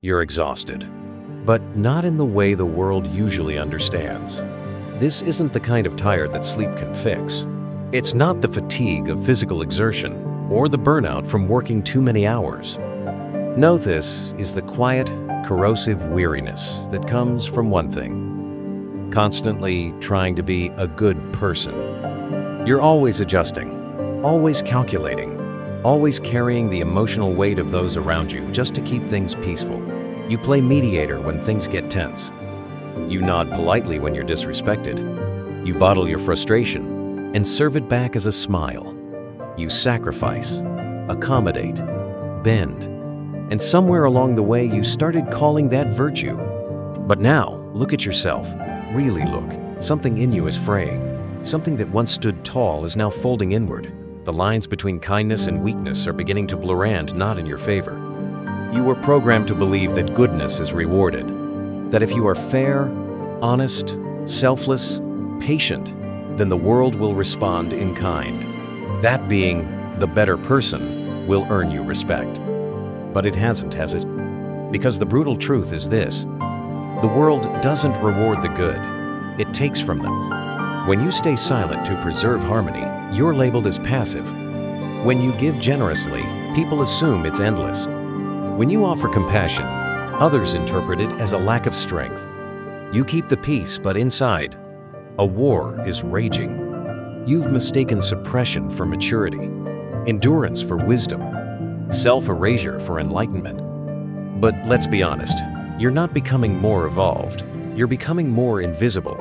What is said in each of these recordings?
You're exhausted, but not in the way the world usually understands. This isn't the kind of tired that sleep can fix. It's not the fatigue of physical exertion or the burnout from working too many hours. No, this is the quiet, corrosive weariness that comes from one thing: constantly trying to be a good person. You're always adjusting, always calculating, always carrying the emotional weight of those around you just to keep things peaceful. You play mediator when things get tense. You nod politely when you're disrespected. You bottle your frustration and serve it back as a smile. You sacrifice, accommodate, bend, and somewhere along the way you started calling that virtue. But now, look at yourself. Really look. Something in you is fraying. Something that once stood tall is now folding inward. The lines between kindness and weakness are beginning to blur and not in your favor. You were programmed to believe that goodness is rewarded, that if you are fair, honest, selfless, patient, then the world will respond in kind. That being the better person will earn you respect. But it hasn't, has it? Because the brutal truth is this: the world doesn't reward the good, it takes from them. When you stay silent to preserve harmony, you're labeled as passive. When you give generously, people assume it's endless. When you offer compassion, others interpret it as a lack of strength. You keep the peace, but inside, a war is raging. You've mistaken suppression for maturity, endurance for wisdom, self-erasure for enlightenment. But let's be honest, you're not becoming more evolved, you're becoming more invisible.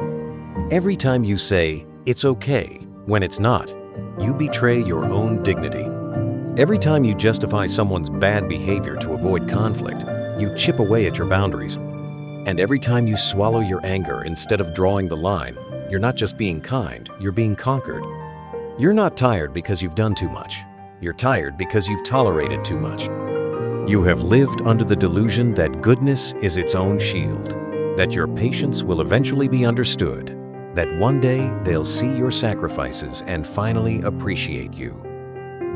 Every time you say, "It's okay," when it's not, you betray your own dignity. Every time you justify someone's bad behavior to avoid conflict, you chip away at your boundaries. And every time you swallow your anger instead of drawing the line, you're not just being kind, you're being conquered. You're not tired because you've done too much. You're tired because you've tolerated too much. You have lived under the delusion that goodness is its own shield, that your patience will eventually be understood, that one day they'll see your sacrifices and finally appreciate you.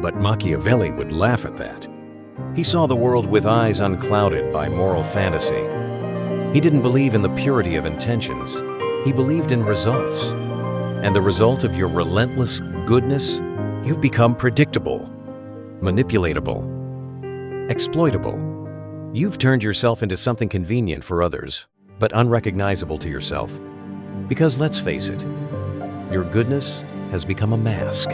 But Machiavelli would laugh at that. He saw the world with eyes unclouded by moral fantasy. He didn't believe in the purity of intentions. He believed in results. And the result of your relentless goodness, you've become predictable, manipulatable, exploitable. You've turned yourself into something convenient for others, but unrecognizable to yourself. Because let's face it, your goodness has become a mask.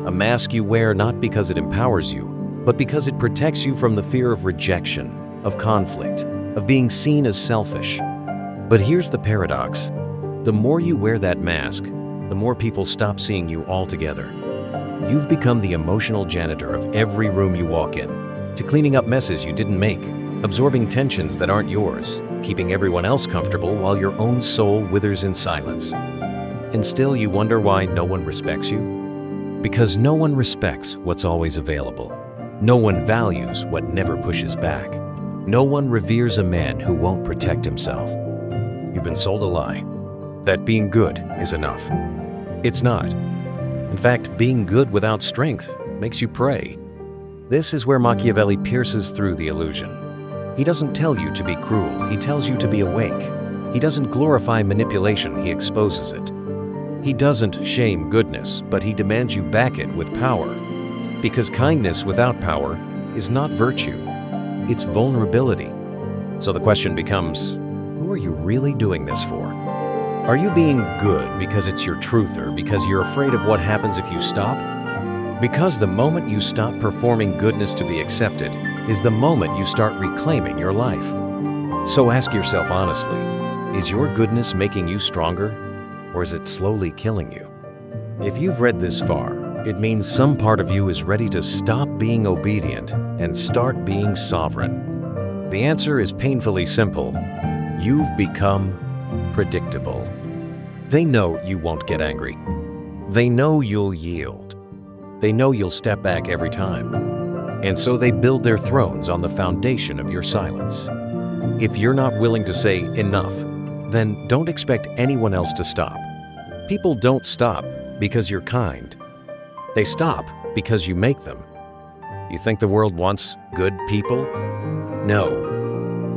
A mask you wear not because it empowers you, but because it protects you from the fear of rejection, of conflict, of being seen as selfish. But here's the paradox. The more you wear that mask, the more people stop seeing you altogether. You've become the emotional janitor of every room you walk in, to cleaning up messes you didn't make, absorbing tensions that aren't yours, keeping everyone else comfortable while your own soul withers in silence. And still you wonder why no one respects you? Because no one respects what's always available. No one values what never pushes back. No one reveres a man who won't protect himself. You've been sold a lie, that being good is enough. It's not. In fact, being good without strength makes you prey. This is where Machiavelli pierces through the illusion. He doesn't tell you to be cruel, he tells you to be awake. He doesn't glorify manipulation, he exposes it. He doesn't shame goodness, but he demands you back it with power. Because kindness without power is not virtue, it's vulnerability. So the question becomes, who are you really doing this for? Are you being good because it's your truth, or because you're afraid of what happens if you stop? Because the moment you stop performing goodness to be accepted is the moment you start reclaiming your life. So ask yourself honestly, is your goodness making you stronger, or is it slowly killing you? If you've read this far, it means some part of you is ready to stop being obedient and start being sovereign. The answer is painfully simple. You've become predictable. They know you won't get angry. They know you'll yield. They know you'll step back every time. And so they build their thrones on the foundation of your silence. If you're not willing to say enough, then don't expect anyone else to stop. People don't stop because you're kind. They stop because you make them. You think the world wants good people? No.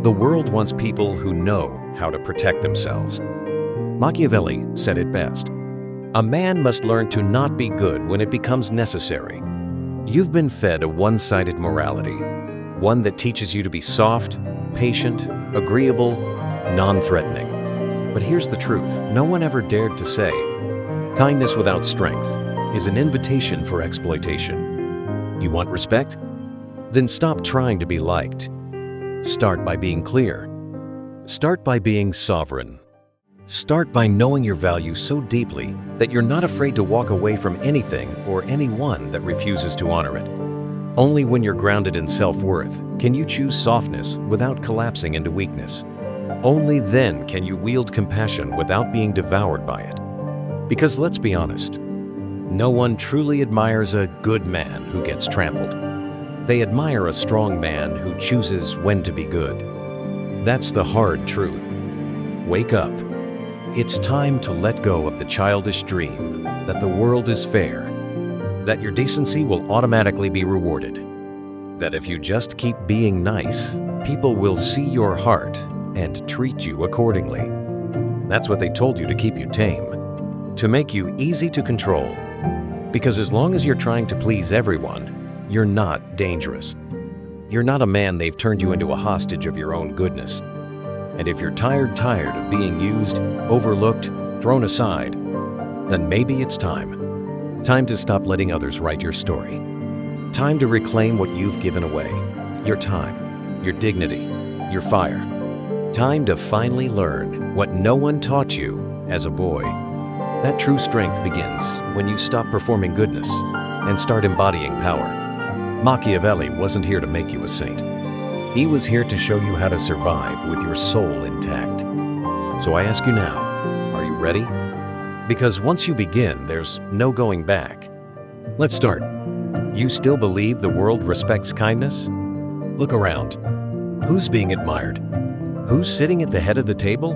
The world wants people who know how to protect themselves. Machiavelli said it best. A man must learn to not be good when it becomes necessary. You've been fed a one-sided morality, one that teaches you to be soft, patient, agreeable, non-threatening. But here's the truth. No one ever dared to say, kindness without strength is an invitation for exploitation. You want respect? Then stop trying to be liked. Start by being clear. Start by being sovereign. Start by knowing your value so deeply that you're not afraid to walk away from anything or anyone that refuses to honor it. Only when you're grounded in self-worth can you choose softness without collapsing into weakness. Only then can you wield compassion without being devoured by it. Because let's be honest, no one truly admires a good man who gets trampled. They admire a strong man who chooses when to be good. That's the hard truth. Wake up. It's time to let go of the childish dream that the world is fair, that your decency will automatically be rewarded, that if you just keep being nice, people will see your heart and treat you accordingly. That's what they told you to keep you tame, to make you easy to control. Because as long as you're trying to please everyone, you're not dangerous. You're not a man they've turned you into a hostage of your own goodness. And if you're tired of being used, overlooked, thrown aside, then maybe it's time. Time to stop letting others write your story. Time to reclaim what you've given away. Your time, your dignity, your fire. Time to finally learn what no one taught you as a boy. That true strength begins when you stop performing goodness and start embodying power. Machiavelli wasn't here to make you a saint. He was here to show you how to survive with your soul intact. So I ask you now, are you ready? Because once you begin, there's no going back. Let's start. You still believe the world respects kindness? Look around. Who's being admired? Who's sitting at the head of the table?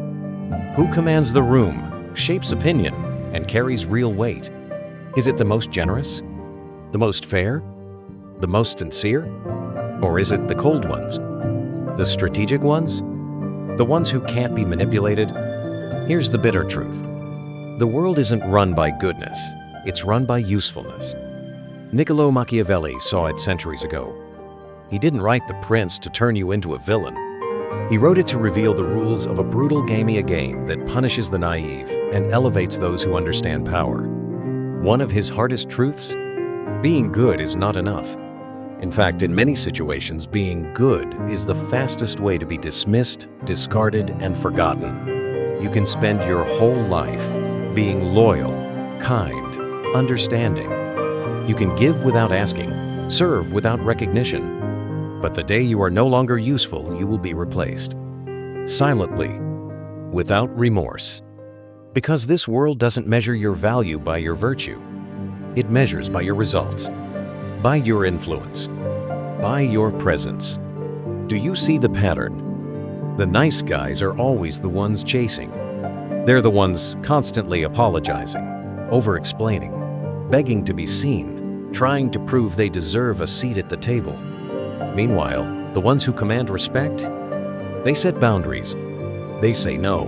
Who commands the room, shapes opinion, and carries real weight? Is it the most generous? The most fair? The most sincere? Or is it the cold ones? The strategic ones? The ones who can't be manipulated? Here's the bitter truth. The world isn't run by goodness, it's run by usefulness. Niccolo Machiavelli saw it centuries ago. He didn't write The Prince to turn you into a villain. He wrote it to reveal the rules of a brutal game that punishes the naive and elevates those who understand power. One of his hardest truths? Being good is not enough. In fact, in many situations, being good is the fastest way to be dismissed, discarded, and forgotten. You can spend your whole life being loyal, kind, understanding. You can give without asking, serve without recognition. But the day you are no longer useful, you will be replaced. Silently, without remorse. Because this world doesn't measure your value by your virtue. It measures by your results. By your influence, by your presence. Do you see the pattern? The nice guys are always the ones chasing. They're the ones constantly apologizing, over-explaining, begging to be seen, trying to prove they deserve a seat at the table. Meanwhile, the ones who command respect, they set boundaries. They say no.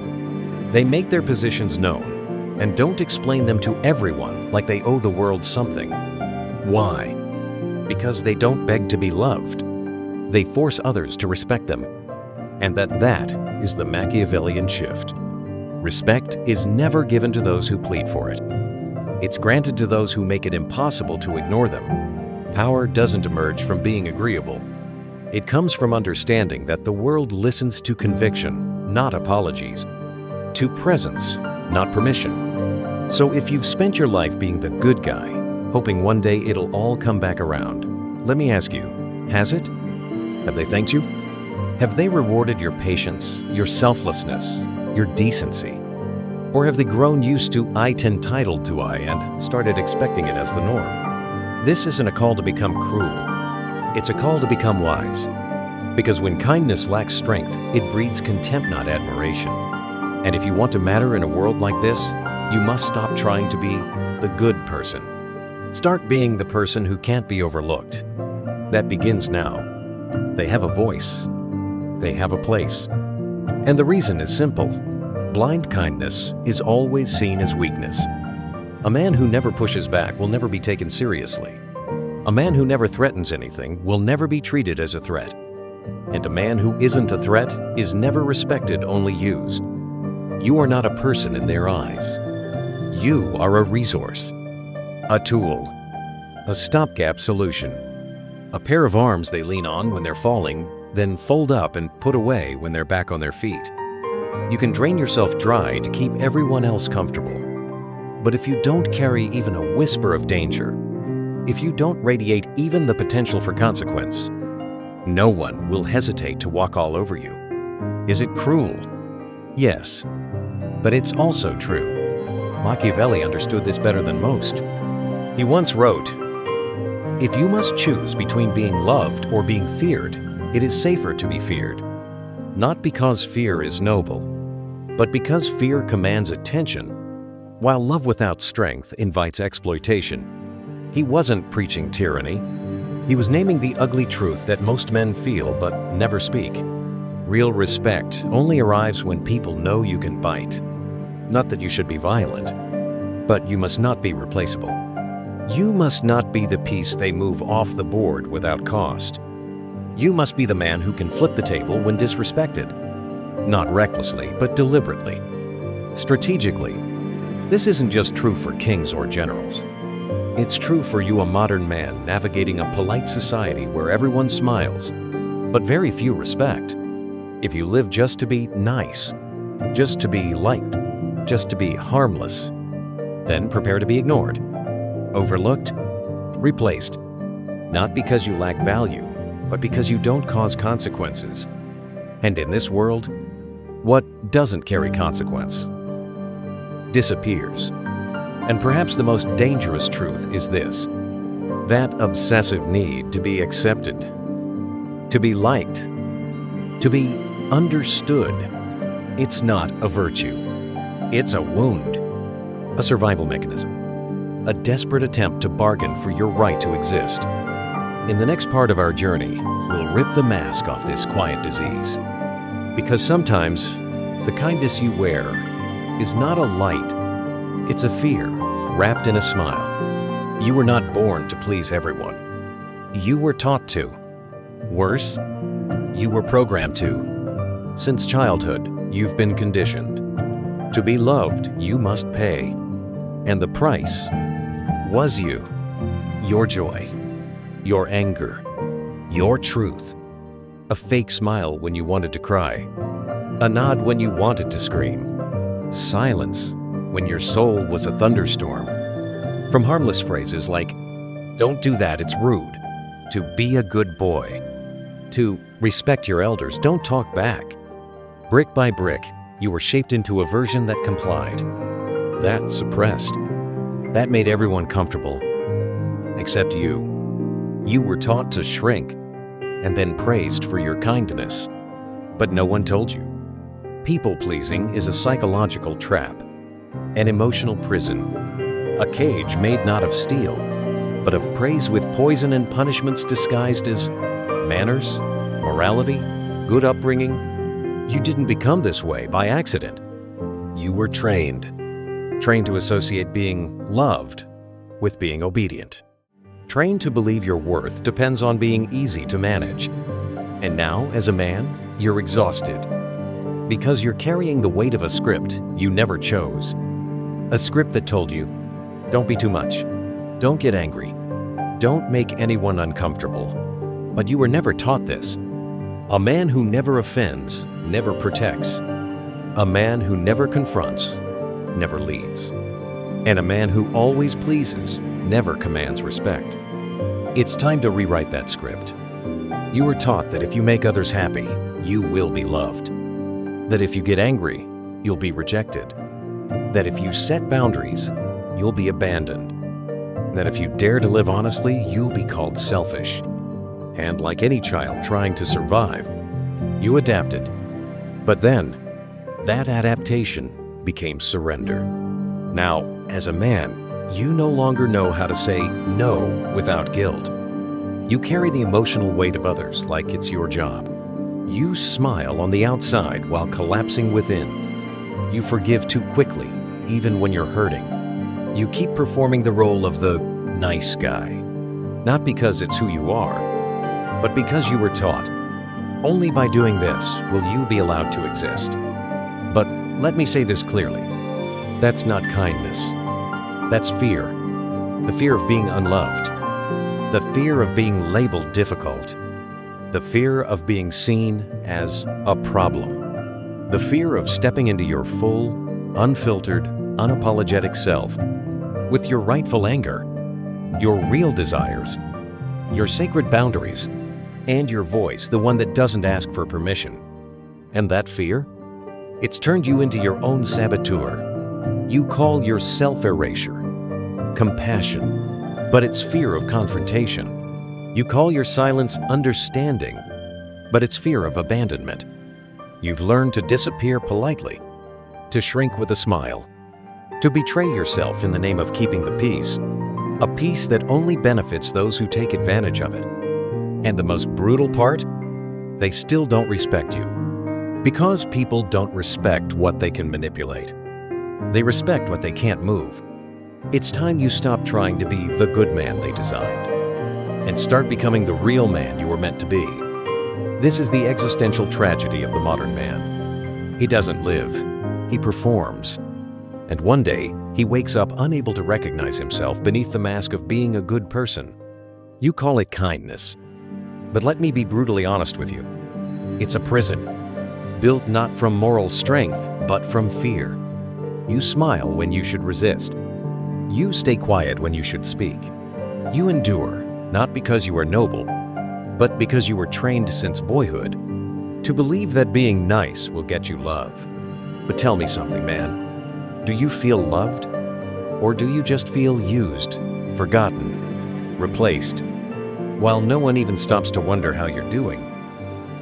They make their positions known and don't explain them to everyone like they owe the world something. Why? Because they don't beg to be loved. They force others to respect them. And that is the Machiavellian shift. Respect is never given to those who plead for it. It's granted to those who make it impossible to ignore them. Power doesn't emerge from being agreeable. It comes from understanding that the world listens to conviction, not apologies, to presence, not permission. So if you've spent your life being the good guy, hoping one day it'll all come back around, let me ask you, has it? Have they thanked you? Have they rewarded your patience, your selflessness, your decency? Or have they grown used to entitled to and started expecting it as the norm? This isn't a call to become cruel. It's a call to become wise. Because when kindness lacks strength, it breeds contempt, not admiration. And if you want to matter in a world like this, you must stop trying to be the good person. Start being the person who can't be overlooked. That begins now. They have a voice. they have a place. And the reason is simple. Blind kindness is always seen as weakness. A man who never pushes back will never be taken seriously. A man who never threatens anything will never be treated as a threat. And a man who isn't a threat is never respected, only used. You are not a person in their eyes. You are a resource, a tool, a stopgap solution, a pair of arms they lean on when they're falling, then fold up and put away when they're back on their feet. You can drain yourself dry to keep everyone else comfortable. But if you don't carry even a whisper of danger, if you don't radiate even the potential for consequence, no one will hesitate to walk all over you. Is it cruel? Yes, but it's also true. Machiavelli understood this better than most. He once wrote, "If you must choose between being loved or being feared, it is safer to be feared. Not because fear is noble, but because fear commands attention, while love without strength invites exploitation." He wasn't preaching tyranny. He was naming the ugly truth that most men feel but never speak. Real respect only arrives when people know you can bite. Not that you should be violent, but you must not be replaceable. You must not be the piece they move off the board without cost. You must be the man who can flip the table when disrespected. Not recklessly, but deliberately. Strategically. This isn't just true for kings or generals. It's true for you, a modern man navigating a polite society where everyone smiles, but very few respect. If you live just to be nice, just to be liked, just to be harmless, then prepare to be ignored, overlooked, replaced. Not because you lack value, but because you don't cause consequences. And in this world, what doesn't carry consequence disappears. And perhaps the most dangerous truth is this: that obsessive need to be accepted, to be liked, to be understood. It's not a virtue. It's a wound, a survival mechanism, a desperate attempt to bargain for your right to exist. In the next part of our journey, we'll rip the mask off this quiet disease. Because sometimes, the kindness you wear is not a light, it's a fear wrapped in a smile. You were not born to please everyone. You were taught to. Worse, you were programmed to. Since childhood, you've been conditioned. To be loved, you must pay. And the price was you, your joy, your anger, your truth. A fake smile when you wanted to cry. A nod when you wanted to scream. Silence when your soul was a thunderstorm. From harmless phrases like, "Don't do that, it's rude," to "Be a good boy," to "Respect your elders, don't talk back." Brick by brick, you were shaped into a version that complied, that suppressed, that made everyone comfortable, except you. You were taught to shrink and then praised for your kindness, but no one told you. People-pleasing is a psychological trap, an emotional prison, a cage made not of steel, but of praise with poison and punishments disguised as manners, morality, good upbringing. You didn't become this way by accident. You were trained to associate being loved with being obedient. Trained to believe your worth depends on being easy to manage. And now, as a man, you're exhausted. Because you're carrying the weight of a script you never chose. A script that told you, don't be too much, don't get angry, don't make anyone uncomfortable. But you were never taught this. A man who never offends, never protects. A man who never confronts, never leads. And a man who always pleases, never commands respect. It's time to rewrite that script. You were taught that if you make others happy, you will be loved. That if you get angry, you'll be rejected. That if you set boundaries, you'll be abandoned. That if you dare to live honestly, you'll be called selfish. And like any child trying to survive, you adapted. But then, that adaptation became surrender. Now, as a man, you no longer know how to say no without guilt. You carry the emotional weight of others like it's your job. You smile on the outside while collapsing within. You forgive too quickly, even when you're hurting. You keep performing the role of the nice guy, not because it's who you are, but because you were taught. Only by doing this will you be allowed to exist. But let me say this clearly. That's not kindness. That's fear. The fear of being unloved. The fear of being labeled difficult. The fear of being seen as a problem. The fear of stepping into your full, unfiltered, unapologetic self with your rightful anger, your real desires, your sacred boundaries, and your voice, the one that doesn't ask for permission. And that fear? It's turned you into your own saboteur. You call yourself erasure, compassion, but it's fear of confrontation. You call your silence understanding, but it's fear of abandonment. You've learned to disappear politely, to shrink with a smile, to betray yourself in the name of keeping the peace, a peace that only benefits those who take advantage of it. And the most brutal part? They still don't respect you. Because people don't respect what they can manipulate. They respect what they can't move. It's time you stop trying to be the good man they designed and start becoming the real man you were meant to be. This is the existential tragedy of the modern man. He doesn't live, he performs. And one day, he wakes up unable to recognize himself beneath the mask of being a good person. You call it kindness. But let me be brutally honest with you. It's a prison, built not from moral strength, but from fear. You smile when you should resist. You stay quiet when you should speak. You endure, not because you are noble, but because you were trained since boyhood to believe that being nice will get you love. But tell me something, man. Do you feel loved? Or do you just feel used, forgotten, replaced? While no one even stops to wonder how you're doing.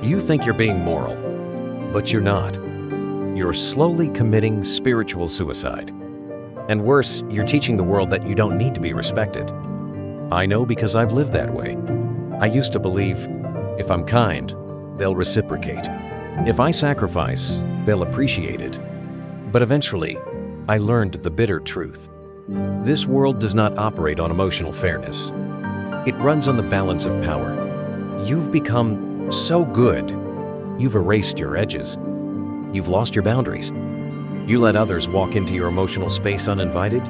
You think you're being moral, but you're not. You're slowly committing spiritual suicide. And worse, you're teaching the world that you don't need to be respected. I know because I've lived that way. I used to believe, if I'm kind, they'll reciprocate. If I sacrifice, they'll appreciate it. But eventually, I learned the bitter truth. This world does not operate on emotional fairness. It runs on the balance of power. You've become so good, you've erased your edges. You've lost your boundaries. You let others walk into your emotional space uninvited,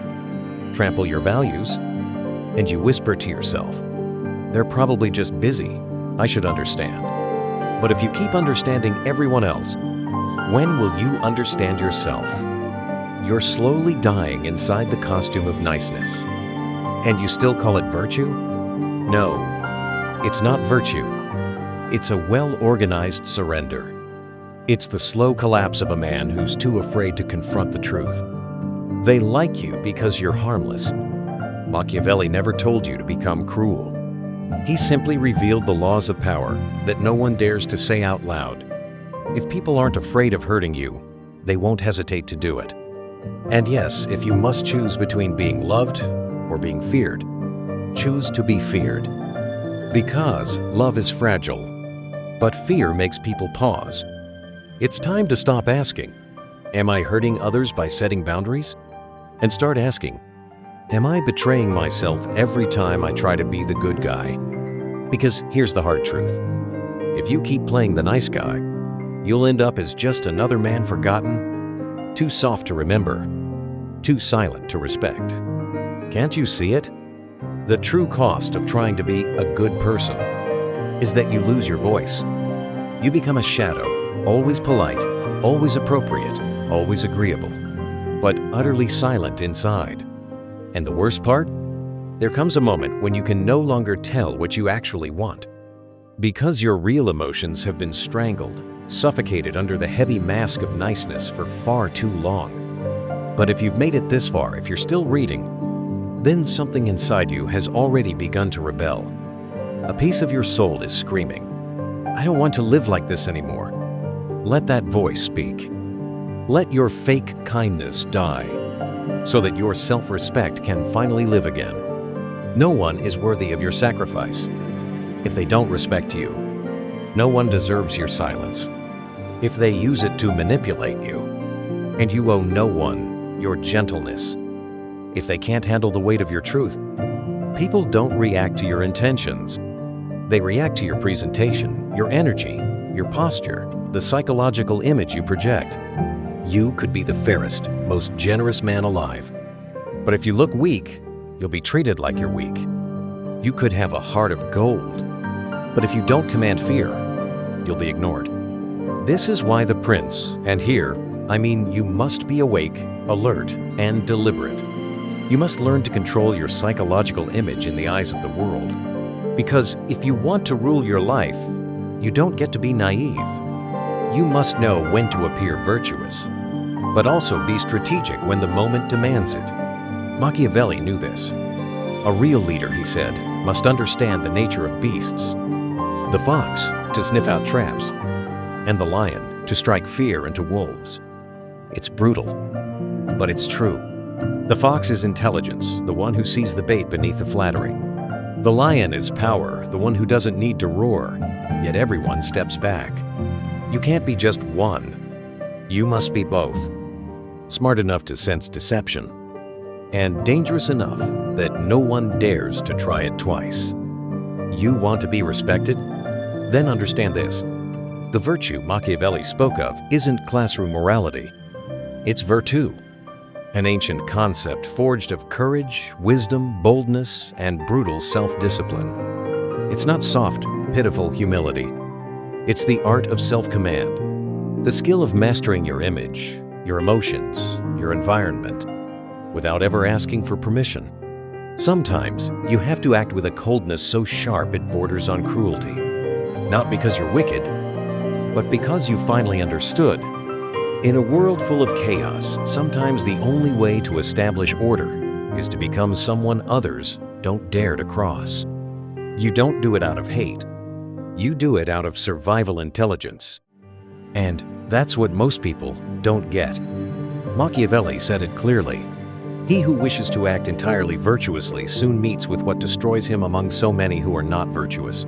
trample your values, and you whisper to yourself, they're probably just busy. I should understand. But if you keep understanding everyone else, when will you understand yourself? You're slowly dying inside the costume of niceness. And you still call it virtue? No, it's not virtue. It's a well-organized surrender. It's the slow collapse of a man who's too afraid to confront the truth. They like you because you're harmless. Machiavelli never told you to become cruel. He simply revealed the laws of power that no one dares to say out loud. If people aren't afraid of hurting you, they won't hesitate to do it. And yes, if you must choose between being loved or being feared, choose to be feared. Because love is fragile, but fear makes people pause. It's time to stop asking, am I hurting others by setting boundaries? And start asking, am I betraying myself every time I try to be the good guy? Because here's the hard truth. If you keep playing the nice guy, you'll end up as just another man forgotten, too soft to remember, too silent to respect. Can't you see it? The true cost of trying to be a good person is that you lose your voice. You become a shadow, always polite, always appropriate, always agreeable, but utterly silent inside. And the worst part? There comes a moment when you can no longer tell what you actually want. Because your real emotions have been strangled, suffocated under the heavy mask of niceness for far too long. But if you've made it this far, if you're still reading, then something inside you has already begun to rebel. A piece of your soul is screaming, I don't want to live like this anymore. Let that voice speak. Let your fake kindness die, so that your self-respect can finally live again. No one is worthy of your sacrifice. If they don't respect you, No one deserves your silence. If they use it to manipulate you, and you owe no one your gentleness. If they can't handle the weight of your truth, people don't react to your intentions. They react to your presentation, your energy, your posture, the psychological image you project. You could be the fairest, most generous man alive. But if you look weak, you'll be treated like you're weak. You could have a heart of gold, but if you don't command fear, you'll be ignored. This is why the prince, and here, I mean you must be awake, alert, and deliberate. You must learn to control your psychological image in the eyes of the world. Because if you want to rule your life, you don't get to be naive. You must know when to appear virtuous, but also be strategic when the moment demands it. Machiavelli knew this. A real leader, he said, must understand the nature of beasts. The fox, to sniff out traps, and the lion, to strike fear into wolves. It's brutal, but it's true. The fox is intelligence, the one who sees the bait beneath the flattery. The lion is power, the one who doesn't need to roar, yet everyone steps back. You can't be just one. You must be both. Smart enough to sense deception, and dangerous enough that no one dares to try it twice. You want to be respected? Then understand this. The virtue Machiavelli spoke of isn't classroom morality. It's virtu, an ancient concept forged of courage, wisdom, boldness, and brutal self-discipline. It's not soft, pitiful humility. It's the art of self-command, the skill of mastering your image, your emotions, your environment, without ever asking for permission. Sometimes you have to act with a coldness so sharp it borders on cruelty. Not because you're wicked, but because you finally understood. In a world full of chaos, sometimes the only way to establish order is to become someone others don't dare to cross. You don't do it out of hate. You do it out of survival intelligence. And that's what most people don't get. Machiavelli said it clearly. He who wishes to act entirely virtuously soon meets with what destroys him among so many who are not virtuous.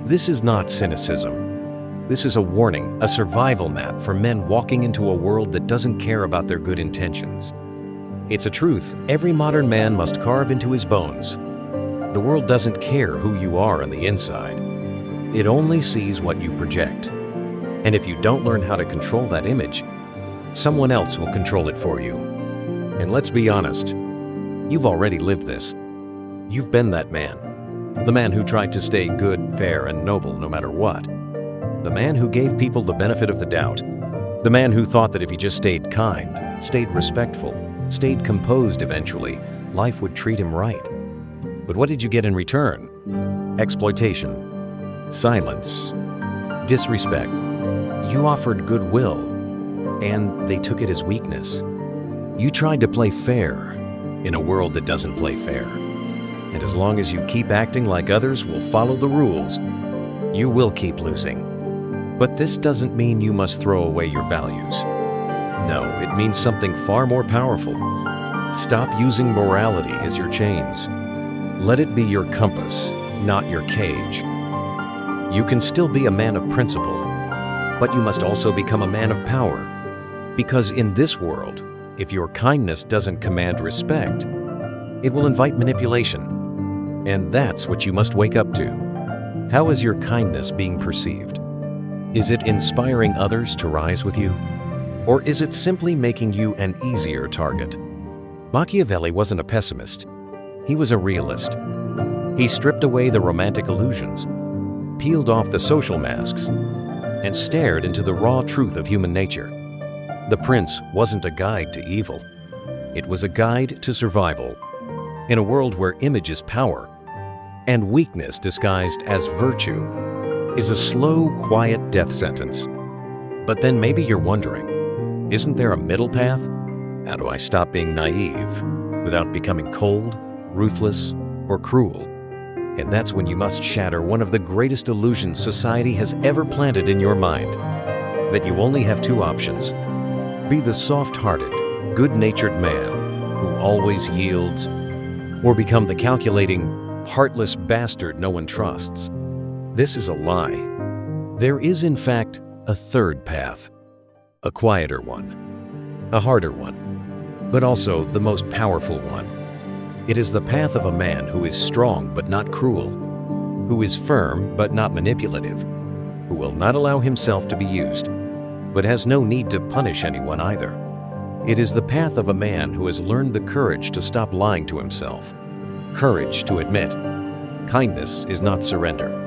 This is not cynicism. This is a warning, a survival map for men walking into a world that doesn't care about their good intentions. It's a truth every modern man must carve into his bones. The world doesn't care who you are on the inside. It only sees what you project. And if you don't learn how to control that image, someone else will control it for you. And let's be honest, you've already lived this. You've been that man. The man who tried to stay good, fair, and noble no matter what. The man who gave people the benefit of the doubt. The man who thought that if he just stayed kind, stayed respectful, stayed composed eventually, life would treat him right. But what did you get in return? Exploitation, silence, disrespect. You offered goodwill, and they took it as weakness. You tried to play fair in a world that doesn't play fair. And as long as you keep acting like others will follow the rules, you will keep losing. But this doesn't mean you must throw away your values. No, it means something far more powerful. Stop using morality as your chains. Let it be your compass, not your cage. You can still be a man of principle, but you must also become a man of power. Because in this world, if your kindness doesn't command respect, it will invite manipulation. And that's what you must wake up to. How is your kindness being perceived? Is it inspiring others to rise with you? Or is it simply making you an easier target? Machiavelli wasn't a pessimist. He was a realist. He stripped away the romantic illusions, peeled off the social masks, and stared into the raw truth of human nature. The prince wasn't a guide to evil. It was a guide to survival. In a world where image is power, and weakness disguised as virtue is a slow, quiet death sentence. But then maybe you're wondering, isn't there a middle path? How do I stop being naive without becoming cold, ruthless, or cruel? And that's when you must shatter one of the greatest illusions society has ever planted in your mind, that you only have two options. Be the soft-hearted, good-natured man who always yields, or become the calculating, heartless bastard no one trusts. This is a lie. There is, in fact, a third path, a quieter one, a harder one, but also the most powerful one. It is the path of a man who is strong but not cruel, who is firm but not manipulative, who will not allow himself to be used, but has no need to punish anyone either. It is the path of a man who has learned the courage to stop lying to himself, courage to admit, kindness is not surrender,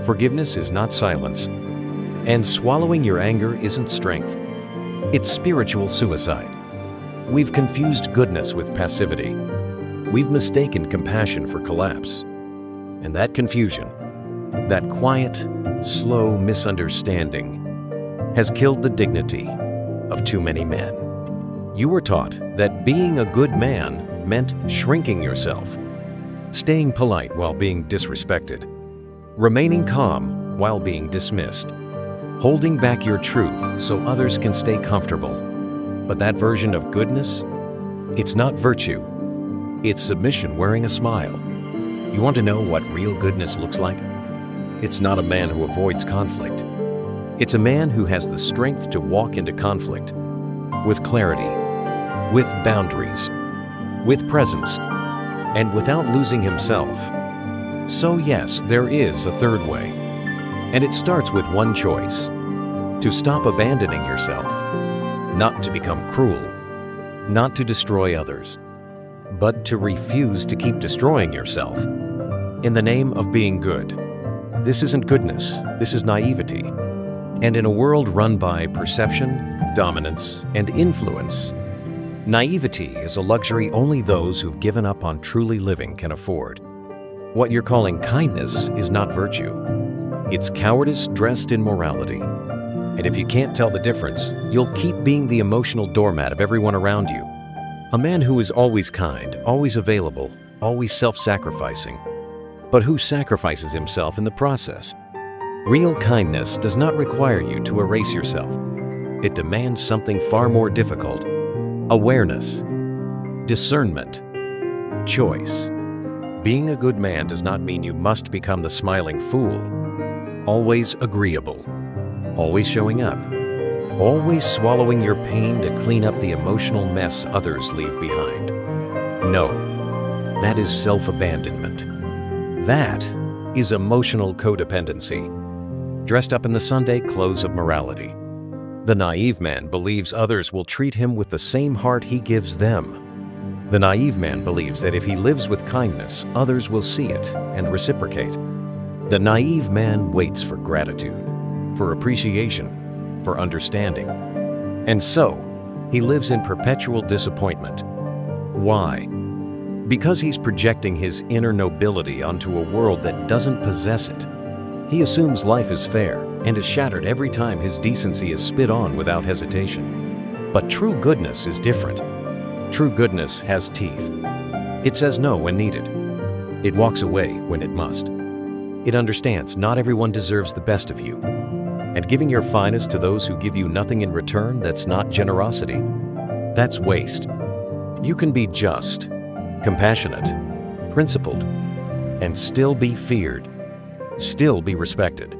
forgiveness is not silence, and swallowing your anger isn't strength. It's spiritual suicide. We've confused goodness with passivity. We've mistaken compassion for collapse. And that confusion, that quiet, slow misunderstanding, has killed the dignity of too many men. You were taught that being a good man meant shrinking yourself, staying polite while being disrespected, remaining calm while being dismissed, holding back your truth so others can stay comfortable. But that version of goodness, it's not virtue. It's submission wearing a smile. You want to know what real goodness looks like? It's not a man who avoids conflict. It's a man who has the strength to walk into conflict with clarity, with boundaries, with presence, and without losing himself. So yes, there is a third way, and it starts with one choice: to stop abandoning yourself, not to become cruel, not to destroy others, but to refuse to keep destroying yourself in the name of being good. This isn't goodness, this is naivety. And in a world run by perception, dominance, and influence, naivety is a luxury only those who've given up on truly living can afford. What you're calling kindness is not virtue. It's cowardice dressed in morality. And if you can't tell the difference, you'll keep being the emotional doormat of everyone around you. A man who is always kind, always available, always self-sacrificing, but who sacrifices himself in the process. Real kindness does not require you to erase yourself. It demands something far more difficult: awareness, discernment, choice. Being a good man does not mean you must become the smiling fool, always agreeable, always showing up, always swallowing your pain to clean up the emotional mess others leave behind. No, that is self-abandonment. That is emotional codependency, dressed up in the Sunday clothes of morality. The naive man believes others will treat him with the same heart he gives them. The naive man believes that if he lives with kindness, others will see it and reciprocate. The naive man waits for gratitude, for appreciation, for understanding. And so, he lives in perpetual disappointment. Why? Because he's projecting his inner nobility onto a world that doesn't possess it. He assumes life is fair and is shattered every time his decency is spit on without hesitation. But true goodness is different. True goodness has teeth. It says no when needed. It walks away when it must. It understands not everyone deserves the best of you. And giving your finest to those who give you nothing in return, that's not generosity. That's waste. You can be just, compassionate, principled, and still be feared, still be respected,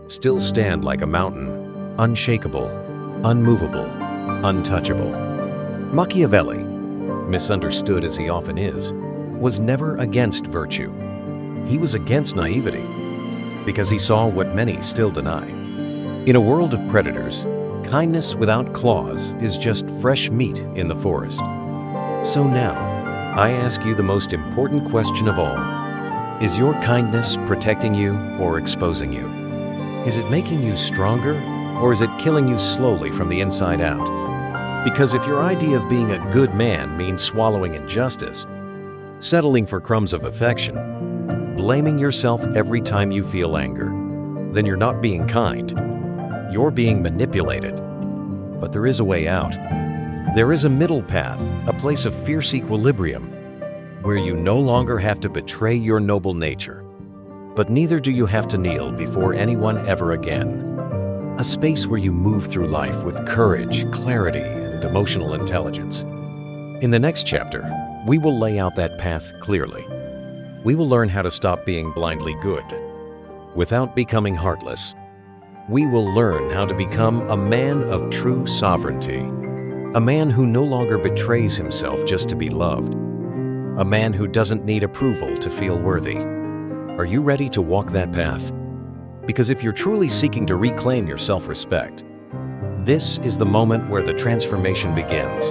still stand like a mountain, unshakable, unmovable, untouchable. Machiavelli, misunderstood as he often is, was never against virtue. He was against naivety, because he saw what many still deny. In a world of predators, kindness without claws is just fresh meat in the forest. So now, I ask you the most important question of all. Is your kindness protecting you or exposing you? Is it making you stronger, or is it killing you slowly from the inside out? Because if your idea of being a good man means swallowing injustice, settling for crumbs of affection, blaming yourself every time you feel anger, then you're not being kind. You're being manipulated. But there is a way out. There is a middle path, a place of fierce equilibrium, where you no longer have to betray your noble nature, but neither do you have to kneel before anyone ever again. A space where you move through life with courage, clarity, and emotional intelligence. In the next chapter, we will lay out that path clearly. We will learn how to stop being blindly good, without becoming heartless, We will learn how to become a man of true sovereignty, a man who no longer betrays himself just to be loved, a man who doesn't need approval to feel worthy. Are you ready to walk that path? Because if you're truly seeking to reclaim your self-respect, this is the moment where the transformation begins.